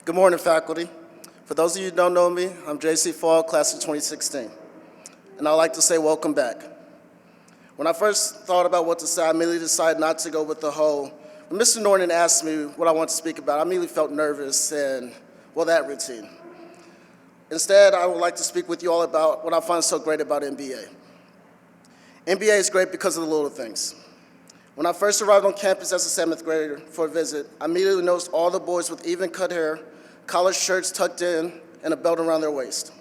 Good morning, faculty. For those of you who don't know me, I'm JC Fogg, class of 2016. And I'd like to say welcome back. When I first thought about what to say, I immediately decided not to go with the whole. When Mr. Norton asked me what I want to speak about, I immediately felt nervous and, well, that routine. Instead, I would like to speak with you all about what I find so great about MBA. MBA is great because of the little things. When I first arrived on campus as a 7th grader for a visit, I immediately noticed all the boys with even cut hair, collared shirts tucked in, and a belt around their waist.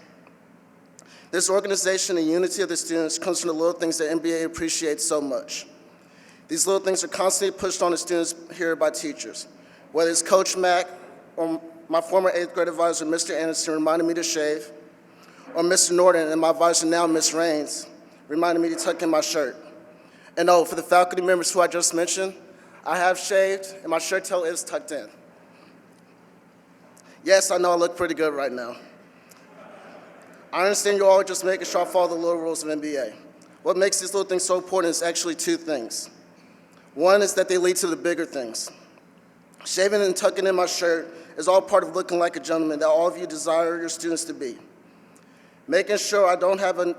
This organization and unity of the students comes from the little things that MBA appreciates so much. These little things are constantly pushed on the students here by teachers, whether it's Coach Mack or my former 8th grade advisor, Mr. Anderson, reminding me to shave, or Mr. Norton and my advisor now, Ms. Raines, reminding me to tuck in my shirt. And oh, for the faculty members who I just mentioned, I have shaved and my shirt tail is tucked in. Yes, I know I look pretty good right now. I understand you're all just making sure I follow the little rules of MBA. What makes these little things so important is actually two things. One is that they lead to the bigger things. Shaving and tucking in my shirt is all part of looking like a gentleman that all of you desire your students to be. Making sure I don't have a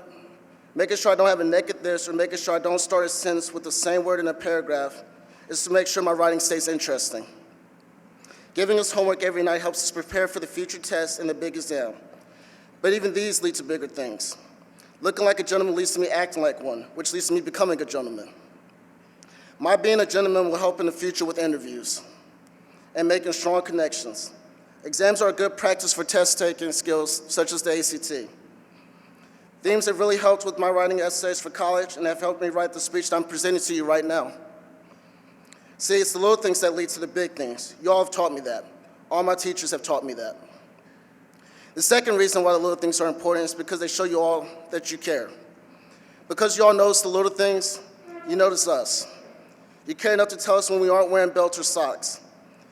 naked this or making sure I don't start a sentence with the same word in a paragraph is to make sure my writing stays interesting. Giving us homework every night helps us prepare for the future test and the big exam. But even these lead to bigger things. Looking like a gentleman leads to me acting like one, which leads to me becoming a gentleman. My being a gentleman will help in the future with interviews and making strong connections. Exams are a good practice for test-taking skills, such as the ACT. Themes have really helped with my writing essays for college and have helped me write the speech that I'm presenting to you right now. See, it's the little things that lead to the big things. You all have taught me that. All my teachers have taught me that. The second reason why the little things are important is because they show you all that you care. Because you all notice the little things, you notice us. You care enough to tell us when we aren't wearing belts or socks.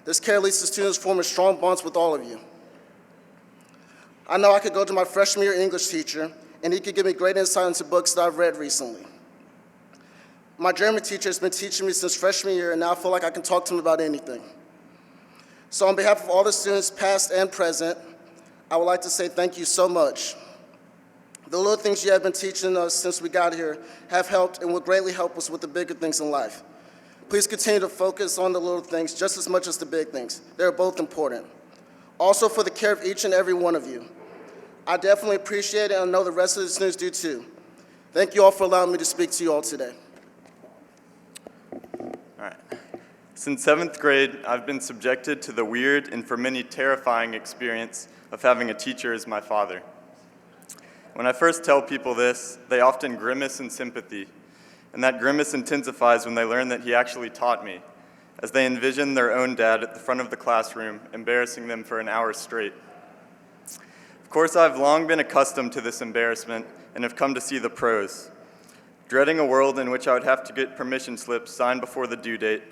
This care leads to students forming strong bonds with all of you. I know I could go to my freshman year English teacher, and he could give me great insight into books that I've read recently. My German teacher has been teaching me since freshman year, and now I feel like I can talk to him about anything. So on behalf of all the students, past and present, I would like to say thank you so much. The little things you have been teaching us since we got here have helped and will greatly help us with the bigger things in life. Please continue to focus on the little things just as much as the big things. They're both important. Also for the care of each and every one of you. I definitely appreciate it, and I know the rest of the students do too. Thank you all for allowing me to speak to you all today. All right. Since 7th grade, I've been subjected to the weird and for many terrifying experience of having a teacher as my father. When I first tell people this, they often grimace in sympathy, and that grimace intensifies when they learn that he actually taught me, as they envision their own dad at the front of the classroom, embarrassing them for an hour straight. Of course, I've long been accustomed to this embarrassment and have come to see the pros, dreading a world in which I would have to get permission slips signed before the due date,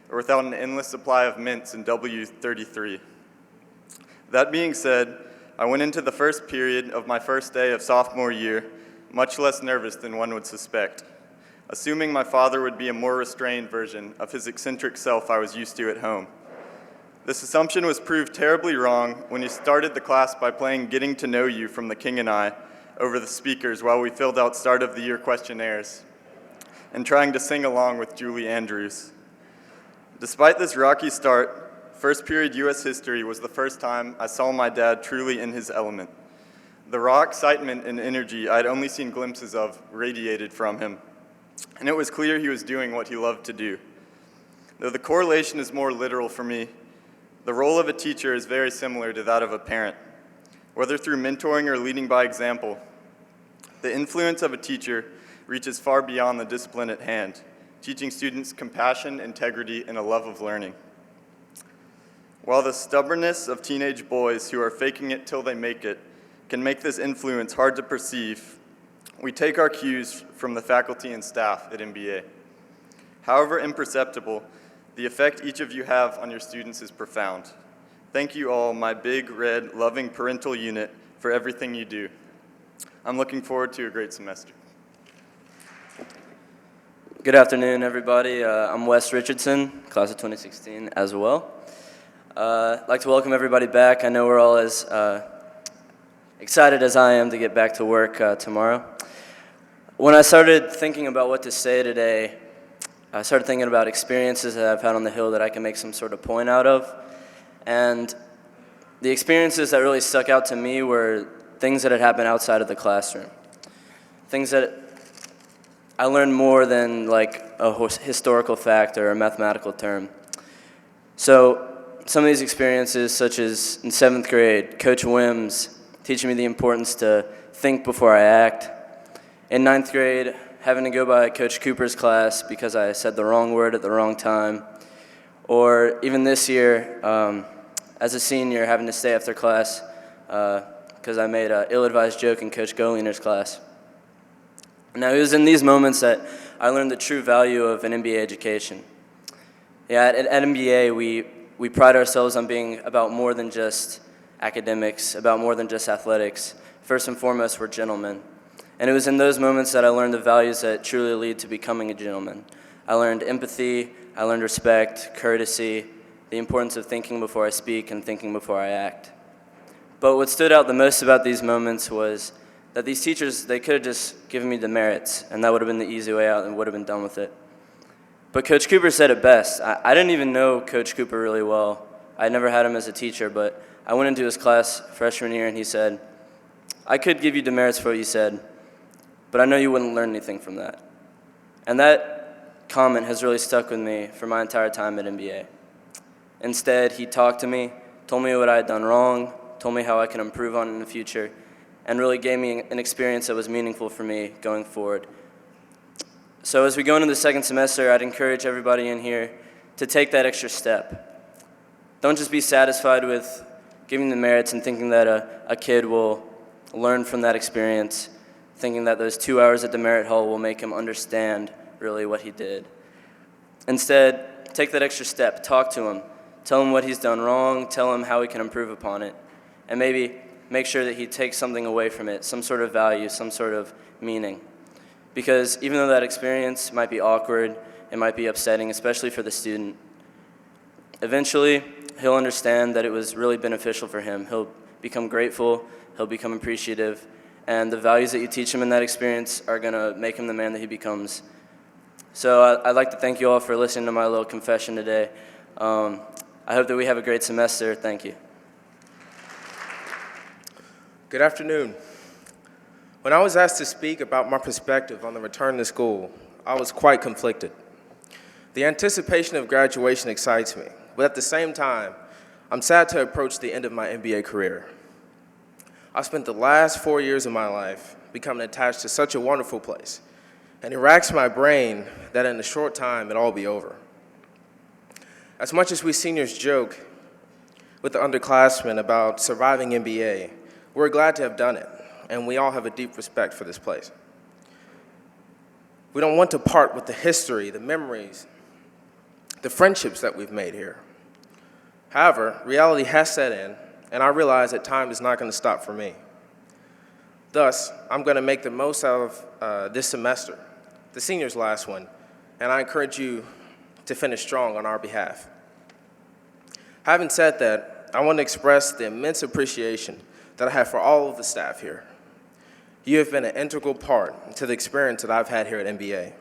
or without an endless supply of mints in W33. That being said, I went into the first period of my first day of sophomore year much less nervous than one would suspect, assuming my father would be a more restrained version of his eccentric self I was used to at home. This assumption was proved terribly wrong when he started the class by playing Getting to Know You from The King and I over the speakers while we filled out start of the year questionnaires and trying to sing along with Julie Andrews. Despite this rocky start, first period U.S. history was the first time I saw my dad truly in his element. The raw excitement and energy I'd only seen glimpses of radiated from him, and it was clear he was doing what he loved to do. Though the correlation is more literal for me, the role of a teacher is very similar to that of a parent. Whether through mentoring or leading by example, the influence of a teacher reaches far beyond the discipline at hand, teaching students compassion, integrity, and a love of learning. While the stubbornness of teenage boys who are faking it till they make it can make this influence hard to perceive, we take our cues from the faculty and staff at MBA. However imperceptible, the effect each of you have on your students is profound. Thank you all, my big, red, loving parental unit, for everything you do. I'm looking forward to a great semester. Good afternoon, everybody. I'm Wes Richardson, class of 2016 as well. I'd like to welcome everybody back. I know we're all as excited as I am to get back to work tomorrow. When I started thinking about what to say today, I started thinking about experiences that I've had on the Hill that I can make some sort of point out of. And the experiences that really stuck out to me were things that had happened outside of the classroom. Things that I learned more than like a historical fact or a mathematical term. So some of these experiences, such as in 7th grade, Coach Wims teaching me the importance to think before I act. In 9th grade, having to go by Coach Cooper's class because I said the wrong word at the wrong time. Or even this year, as a senior, having to stay after class because I made an ill-advised joke in Coach Goleiner's class. Now, it was in these moments that I learned the true value of an MBA education. Yeah, at MBA, we pride ourselves on being about more than just academics, about more than just athletics. First and foremost, we're gentlemen. And it was in those moments that I learned the values that truly lead to becoming a gentleman. I learned empathy, I learned respect, courtesy, the importance of thinking before I speak and thinking before I act. But what stood out the most about these moments was that these teachers, they could have just given me demerits, and that would have been the easy way out and would have been done with it. But Coach Cooper said it best. I didn't even know Coach Cooper really well. I never had him as a teacher, but I went into his class freshman year, and he said, "I could give you demerits for what you said, but I know you wouldn't learn anything from that." And that comment has really stuck with me for my entire time at MBA. Instead, he talked to me, told me what I had done wrong, told me how I can improve on it in the future, and really gave me an experience that was meaningful for me going forward. So as we go into the second semester, I'd encourage everybody in here to take that extra step. Don't just be satisfied with giving the merits and thinking that a kid will learn from that experience, thinking that those 2 hours at the merit hall will make him understand really what he did. Instead, take that extra step, talk to him, tell him what he's done wrong, tell him how he can improve upon it, and maybe make sure that he takes something away from it, some sort of value, some sort of meaning. Because even though that experience might be awkward, it might be upsetting, especially for the student, eventually he'll understand that it was really beneficial for him. He'll become grateful, he'll become appreciative, and the values that you teach him in that experience are gonna make him the man that he becomes. So I'd like to thank you all for listening to my little confession today. I hope that we have a great semester. Thank you. Good afternoon. When I was asked to speak about my perspective on the return to school, I was quite conflicted. The anticipation of graduation excites me, but at the same time, I'm sad to approach the end of my MBA career. I spent the last 4 years of my life becoming attached to such a wonderful place, and it racks my brain that in a short time it'll all be over. As much as we seniors joke with the underclassmen about surviving MBA, we're glad to have done it, and we all have a deep respect for this place. We don't want to part with the history, the memories, the friendships that we've made here. However, reality has set in, and I realize that time is not going to stop for me. Thus, I'm going to make the most out of this semester, the seniors' last one, and I encourage you to finish strong on our behalf. Having said that, I want to express the immense appreciation that I have for all of the staff here. You have been an integral part to the experience that I've had here at MBA.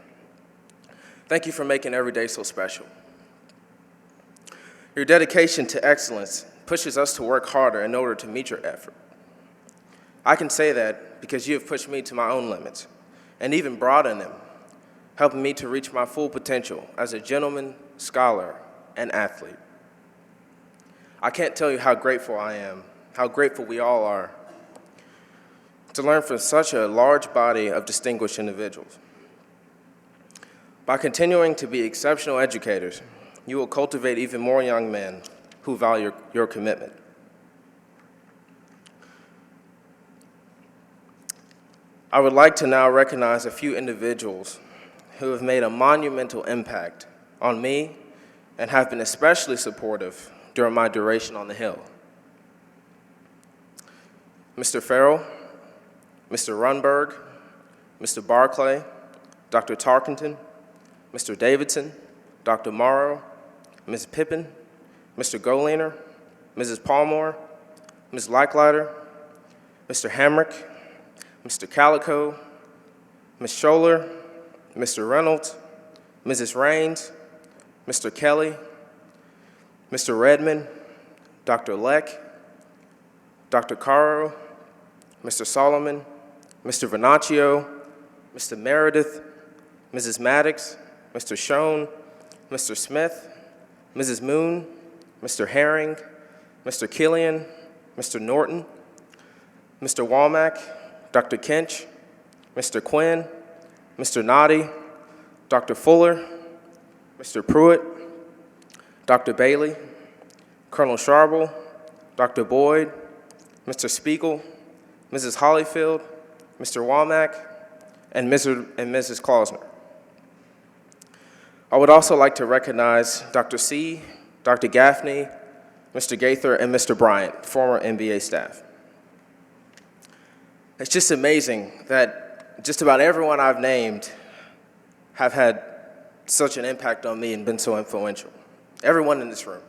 Thank you for making every day so special. Your dedication to excellence pushes us to work harder in order to meet your effort. I can say that because you have pushed me to my own limits and even broadened them, helping me to reach my full potential as a gentleman, scholar, and athlete. I can't tell you how grateful I am, how grateful we all are, to learn from such a large body of distinguished individuals. By continuing to be exceptional educators, you will cultivate even more young men who value your commitment. I would like to now recognize a few individuals who have made a monumental impact on me and have been especially supportive during my duration on the Hill. Mr. Farrell, Mr. Runberg, Mr. Barclay, Dr. Tarkenton, Mr. Davidson, Dr. Morrow, Ms. Pippin, Mr. Goleiner, Mrs. Palmore, Ms. Leichleiter, Mr. Hamrick, Mr. Calico, Ms. Scholler, Mr. Reynolds, Mrs. Raines, Mr. Kelly, Mr. Redmond, Dr. Leck, Dr. Caro, Mr. Solomon, Mr. Venaccio, Mr. Meredith, Mrs. Maddox, Mr. Schoen, Mr. Smith, Mrs. Moon, Mr. Herring, Mr. Killian, Mr. Norton, Mr. Walmack, Dr. Kinch, Mr. Quinn, Mr. Noddy, Dr. Fuller, Mr. Pruitt, Dr. Bailey, Colonel Sharble, Dr. Boyd, Mr. Spiegel, Mrs. Hollyfield, Mr. Walmack, and Mrs. Klausner. I would also like to recognize Dr. C., Dr. Gaffney, Mr. Gaither, and Mr. Bryant, former MBA staff. It's just amazing that just about everyone I've named have had such an impact on me and been so influential. Everyone in this room.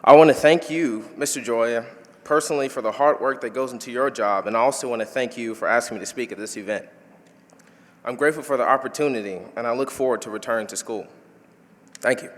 I want to thank you, Mr. Joya, personally for the hard work that goes into your job, and I also want to thank you for asking me to speak at this event. I'm grateful for the opportunity, and I look forward to returning to school. Thank you.